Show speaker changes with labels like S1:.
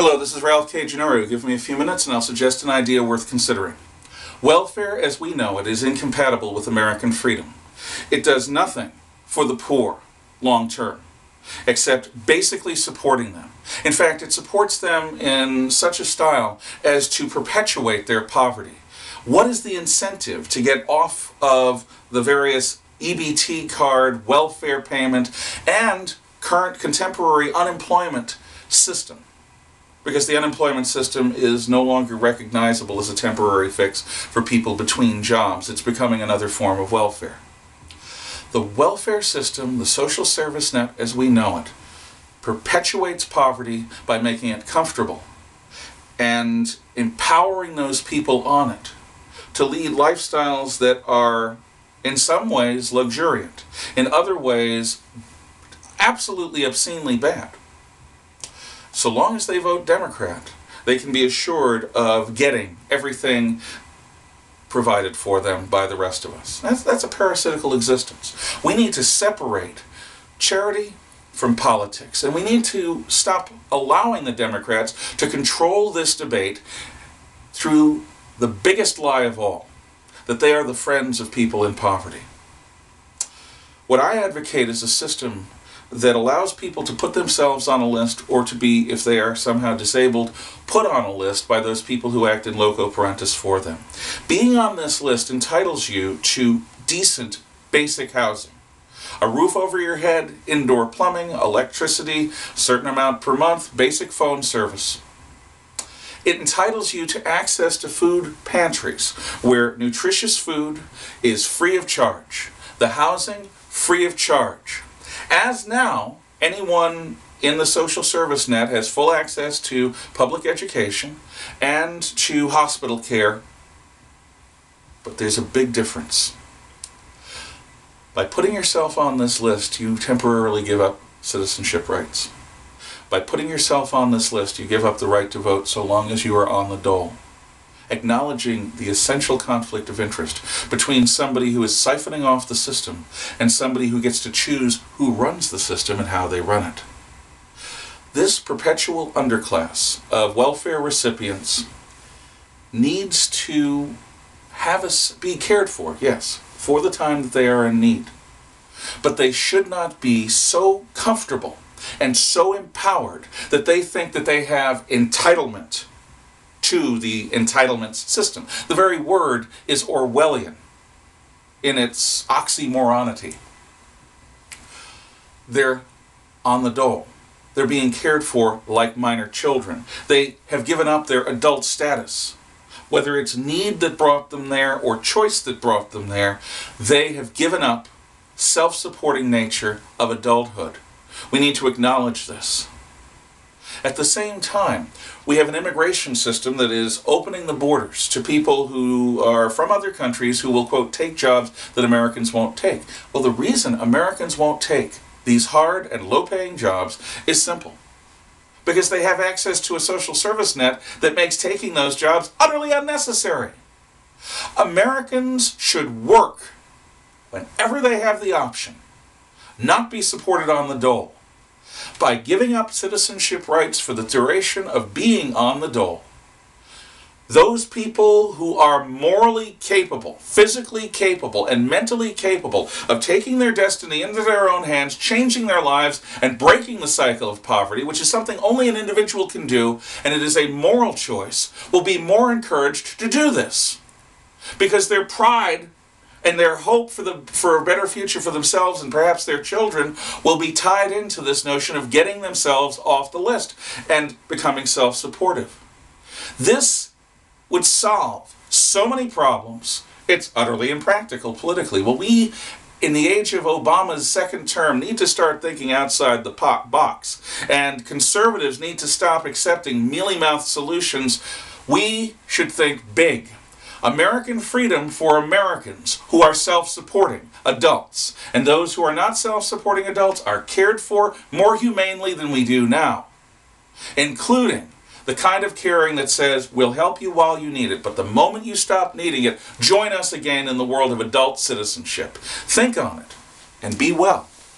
S1: Hello, this is Ralph K. Ginorio. Give me a few minutes and I'll suggest an idea worth considering. Welfare, as we know it, is incompatible with American freedom. It does nothing for the poor long term, except basically supporting them. In fact, it supports them in such a style as to perpetuate their poverty. What is the incentive to get off of the various EBT card, welfare payment, and current contemporary unemployment system? Because the unemployment system is no longer recognizable as a temporary fix for people between jobs. It's becoming another form of welfare. The welfare system, the social service net as we know it, perpetuates poverty by making it comfortable and empowering those people on it to lead lifestyles that are in some ways luxuriant, in other ways absolutely obscenely bad. So long as they vote Democrat, they can be assured of getting everything provided for them by the rest of us. That's a parasitical existence. We need to separate charity from politics, and we need to stop allowing the Democrats to control this debate through the biggest lie of all, that they are the friends of people in poverty. What I advocate is a system that allows people to put themselves on a list, or to be, if they are somehow disabled, put on a list by those people who act in loco parentis for them. Being on this list entitles you to decent, basic housing. A roof over your head, indoor plumbing, electricity, a certain amount per month, basic phone service. It entitles you to access to food pantries, where nutritious food is free of charge. The housing, free of charge. As now, anyone in the social service net has full access to public education and to hospital care. But there's a big difference. By putting yourself on this list, you temporarily give up citizenship rights. By putting yourself on this list, you give up the right to vote so long as you are on the dole, acknowledging the essential conflict of interest between somebody who is siphoning off the system and somebody who gets to choose who runs the system and how they run it. This perpetual underclass of welfare recipients needs to be cared for, yes, for the time that they are in need. But they should not be so comfortable and so empowered that they think that they have entitlement to the entitlement system. The very word is Orwellian in its oxymoronity. They're on the dole. They're being cared for like minor children. They have given up their adult status. Whether it's need that brought them there or choice that brought them there, they have given up self-supporting nature of adulthood. We need to acknowledge this. At the same time, we have an immigration system that is opening the borders to people who are from other countries who will, quote, take jobs that Americans won't take. Well, the reason Americans won't take these hard and low-paying jobs is simple. Because they have access to a social service net that makes taking those jobs utterly unnecessary. Americans should work whenever they have the option, not be supported on the dole. By giving up citizenship rights for the duration of being on the dole, those people who are morally capable, physically capable, and mentally capable of taking their destiny into their own hands, changing their lives, and breaking the cycle of poverty, which is something only an individual can do, and it is a moral choice, will be more encouraged to do this. Because their pride and their hope for a better future for themselves and perhaps their children will be tied into this notion of getting themselves off the list and becoming self-supportive. This would solve so many problems. It's utterly impractical politically. Well, we, in the age of Obama's second term, need to start thinking outside the box. And conservatives need to stop accepting mealy-mouthed solutions. We should think big. American freedom for Americans who are self-supporting adults. And those who are not self-supporting adults are cared for more humanely than we do now. Including the kind of caring that says, we'll help you while you need it, but the moment you stop needing it, join us again in the world of adult citizenship. Think on it, and be well.